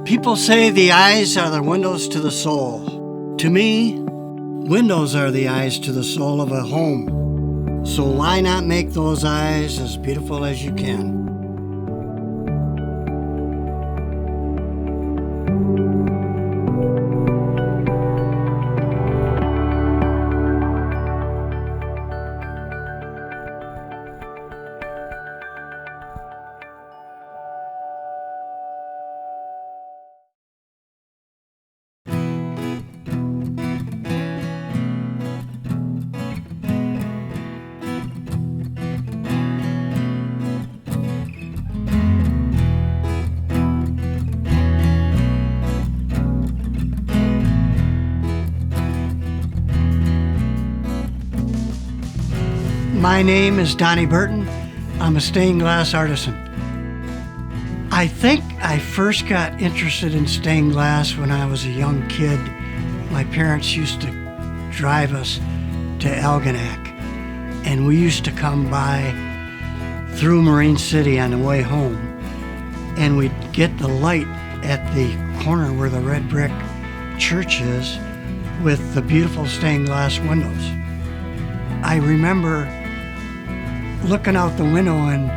People say the eyes are the windows to the soul. To me, windows are the eyes to the soul of a home. So why not make those eyes as beautiful as you can? My name is Donny Burton. I'm a stained glass artisan. I think I first got interested in stained glass when I was a young kid. My parents used to drive us to Algonac, and we used to come by through Marine City on the way home, and we'd get the light at the corner where the red brick church is with the beautiful stained glass windows. I remember looking out the window and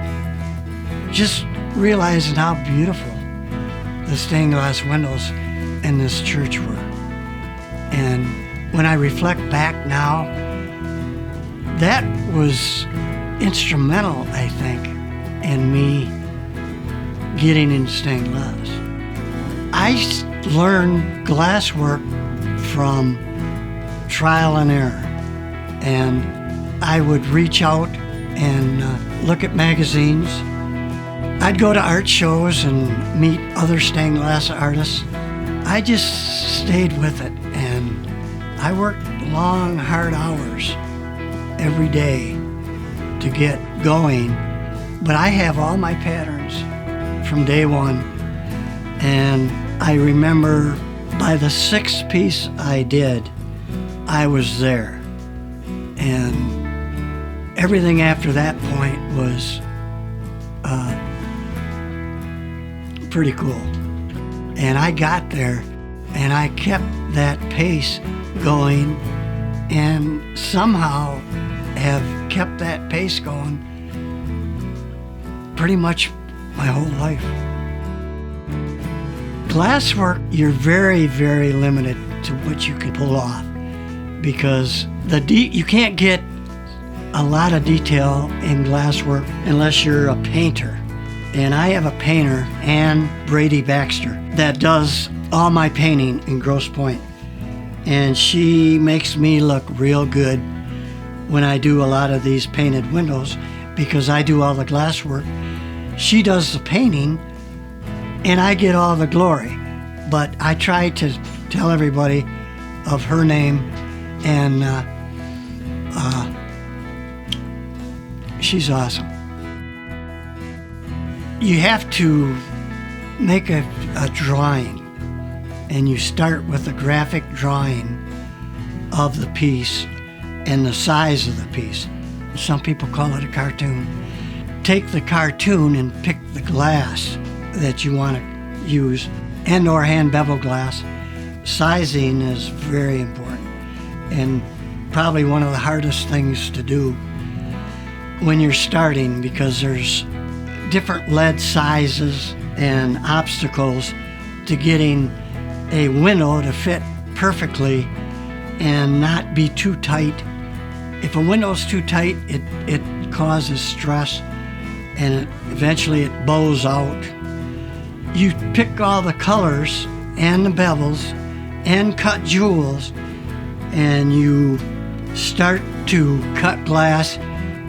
just realizing how beautiful the stained glass windows in this church were. And when I reflect back now, that was instrumental, I think, in me getting into stained glass. I learned glass work from trial and error, and I would reach out and look at magazines. I'd go to art shows and meet other stained glass artists. I just stayed with it, and I worked long, hard hours every day to get going. But I have all my patterns from day one, and I remember by the sixth piece I did, I was there. And everything after that point was pretty cool. And I got there, and I kept that pace going, and somehow have kept that pace going pretty much my whole life. Glasswork, you're very, very limited to what you can pull off, because you can't get a lot of detail in glasswork unless you're a painter. And I have a painter, Ann Brady Baxter, that does all my painting in Grosse Pointe. And she makes me look real good when I do a lot of these painted windows, because I do all the glasswork. She does the painting, and I get all the glory. But I try to tell everybody of her name, and she's awesome. You have to make a drawing, and you start with a graphic drawing of the piece and the size of the piece. Some people call it a cartoon. Take the cartoon and pick the glass that you want to use, and or hand bevel glass. Sizing is very important, and probably one of the hardest things to do when you're starting, because there's different lead sizes and obstacles to getting a window to fit perfectly and not be too tight. If a window's too tight, it causes stress, and eventually it bows out. You pick all the colors and the bevels and cut jewels, and you start to cut glass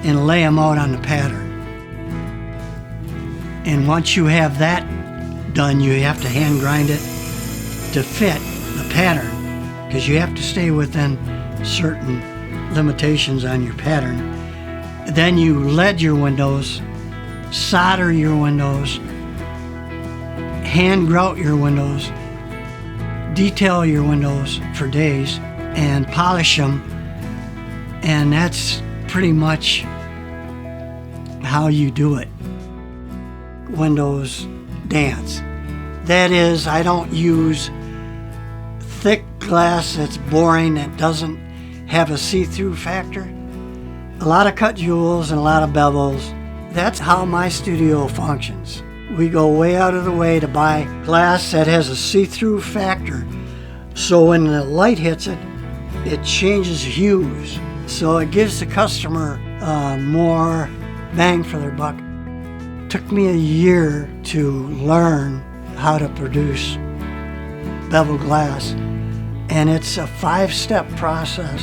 and lay them out on the pattern. And once you have that done, you have to hand grind it to fit the pattern, because you have to stay within certain limitations on your pattern. Then you lead your windows, solder your windows, hand grout your windows, detail your windows for days, and polish them. And that's pretty much how you do it. Windows dance. That is, I don't use thick glass that's boring, that doesn't have a see-through factor. A lot of cut jewels and a lot of bevels. That's how my studio functions. We go way out of the way to buy glass that has a see-through factor. So when the light hits it, it changes hues. So it gives the customer more bang for their buck. It took me a year to learn how to produce bevel glass, and it's a 5-step process.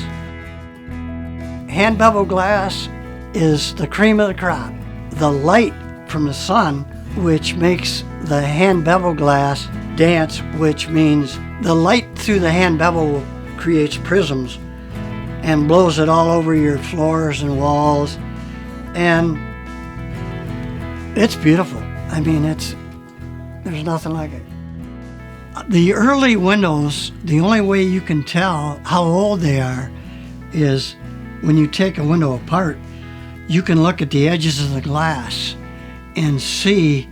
Hand bevel glass is the cream of the crop. The light from the sun, which makes the hand bevel glass dance, which means the light through the hand bevel creates prisms and blows it all over your floors and walls, and it's beautiful. I mean, there's nothing like it. The early windows, the only way you can tell how old they are is when you take a window apart, you can look at the edges of the glass and see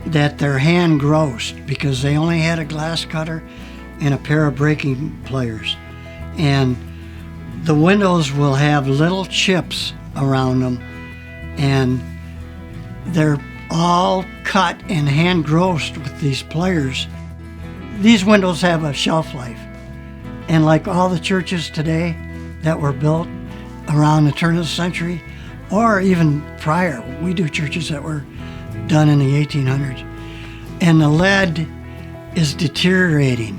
that they're hand grossed because they only had a glass cutter and a pair of breaking pliers. And the windows will have little chips around them, and they're all cut and hand grossed with these pliers. These windows have a shelf life, and like all the churches today that were built around the turn of the century or even prior, we do churches that were done in the 1800s, and the lead is deteriorating.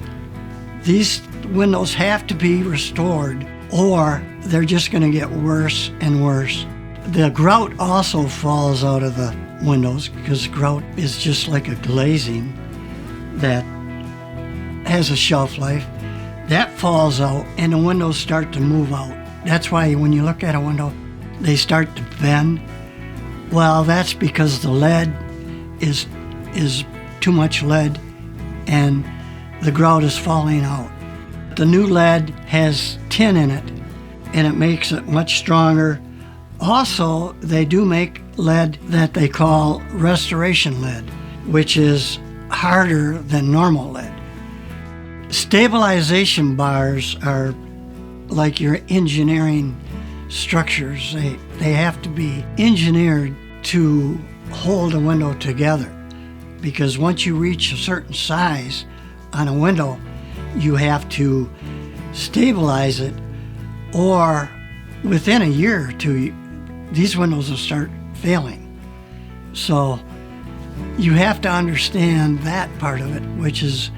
These windows have to be restored or they're just going to get worse and worse. The grout also falls out of the windows because grout is just like a glazing that has a shelf life. That falls out and the windows start to move out. That's why when you look at a window, they start to bend. Well, that's because the lead is too much lead and the grout is falling out. The new lead has tin in it and it makes it much stronger. Also, they do make lead that they call restoration lead, which is harder than normal lead. Stabilization bars are like your engineering structures. They have to be engineered to hold a window together, because once you reach a certain size on a window, you have to stabilize it, or within a year or two, these windows will start failing. So you have to understand that part of it,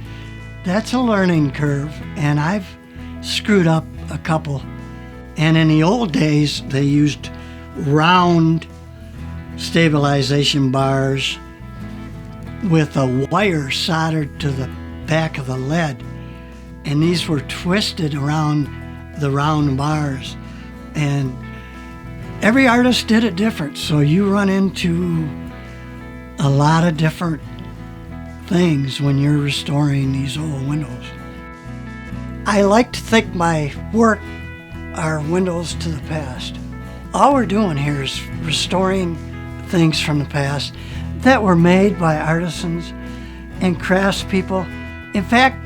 that's a learning curve, and I've screwed up a couple. And in the old days, they used round stabilization bars with a wire soldered to the back of the lead, and these were twisted around the round bars, and every artist did it different, so you run into a lot of different things when you're restoring these old windows. I like to think my work are windows to the past. All we're doing here is restoring things from the past that were made by artisans and craftspeople. In fact,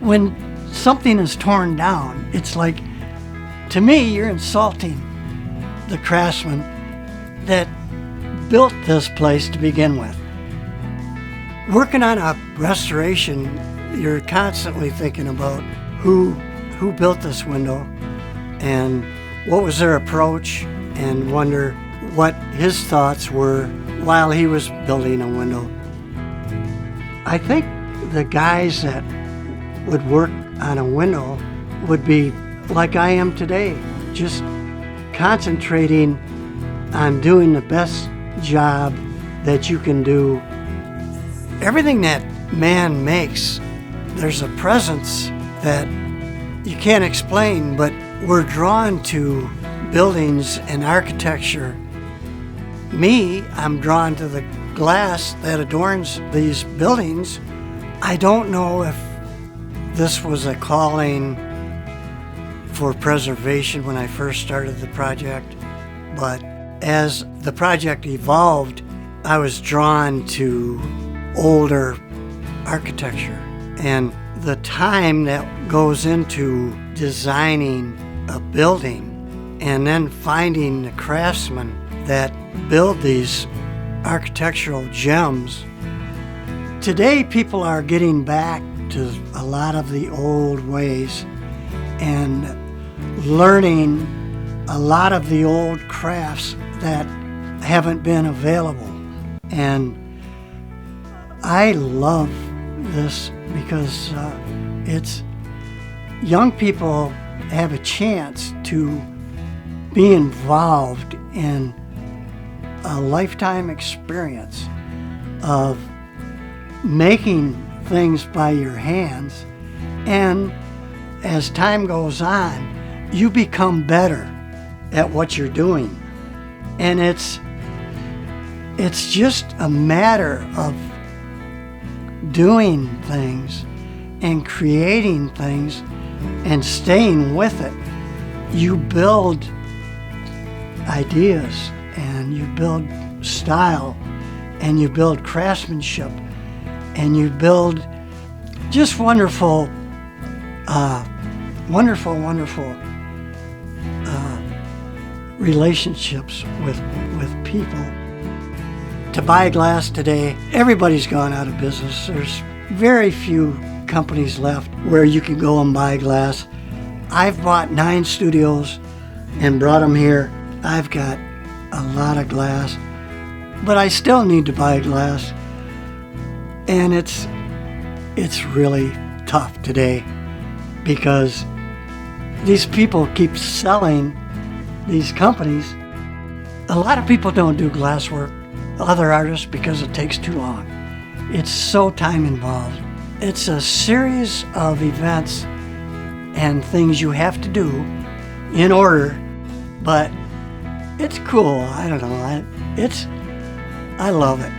when something is torn down, it's like, to me, you're insulting the craftsmen that built this place to begin with. Working on a restoration, you're constantly thinking about who built this window and what was their approach, and wonder what his thoughts were while he was building a window. I think the guys that would work on a window would be like I am today, just concentrating on doing the best job that you can do. Everything that man makes, there's a presence that you can't explain, but we're drawn to buildings and architecture. Me, I'm drawn to the glass that adorns these buildings. I don't know if this was a calling for preservation when I first started the project, but as the project evolved, I was drawn to older architecture. And the time that goes into designing a building and then finding the craftsmen that build these architectural gems. Today, people are getting back to a lot of the old ways and learning a lot of the old crafts that haven't been available. And I love this because it's young people have a chance to be involved in a lifetime experience of making things by your hands, and as time goes on, you become better at what you're doing. And it's just a matter of doing things and creating things and staying with it. You build ideas and you build style and you build craftsmanship and you build just wonderful relationships with people. To buy glass today, everybody's gone out of business. There's very few companies left where you can go and buy glass. I've bought 9 studios and brought them here. I've got a lot of glass, but I still need to buy glass. And it's really tough today because these people keep selling these companies. A lot of people don't do glass work, other artists, because it takes too long. It's so time involved. It's a series of events and things you have to do in order, but it's cool. I don't know. I love it.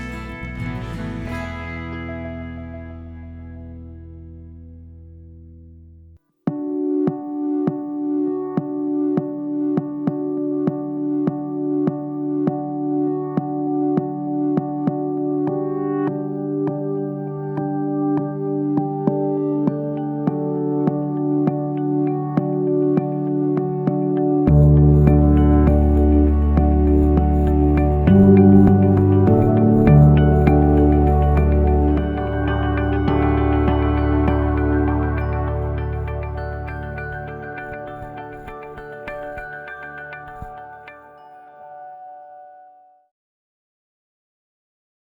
Thank you.